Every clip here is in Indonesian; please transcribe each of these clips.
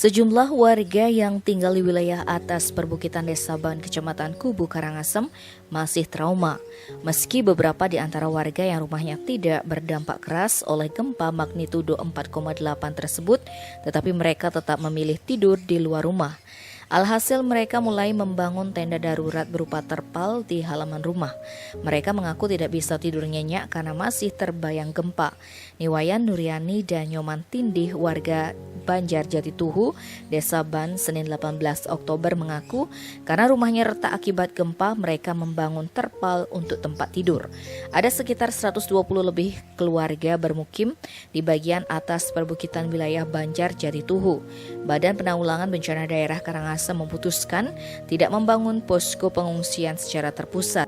Sejumlah warga yang tinggal di wilayah atas perbukitan Desa Ban, Kecamatan Kubu Karangasem masih trauma. Meski beberapa di antara warga yang rumahnya tidak berdampak keras oleh gempa magnitudo 4,8 tersebut, tetapi mereka tetap memilih tidur di luar rumah. Alhasil mereka mulai membangun tenda darurat berupa terpal di halaman rumah. Mereka mengaku tidak bisa tidur nyenyak karena masih terbayang gempa. Niwayan Nuryani dan Nyoman Tindih, warga Banjar Jatituhu, Desa Ban, Senin 18 Oktober mengaku karena rumahnya retak akibat gempa, mereka membangun terpal untuk tempat tidur. Ada sekitar 120 lebih keluarga bermukim di bagian atas perbukitan wilayah Banjar Jatituhu. Badan Penanggulangan Bencana Daerah Karangasem memutuskan tidak membangun posko pengungsian secara terpusat.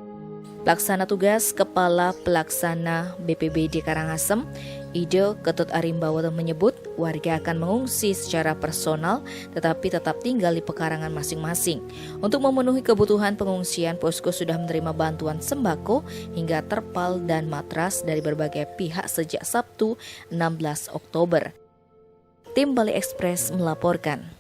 Pelaksana tugas Kepala Pelaksana BPBD Karangasem, Ide Ketut Arimbawa menyebut warga akan mengungsi secara personal tetapi tetap tinggal di pekarangan masing-masing. Untuk memenuhi kebutuhan pengungsian, posko sudah menerima bantuan sembako hingga terpal dan matras dari berbagai pihak sejak Sabtu 16 Oktober. Tim Bali Express melaporkan.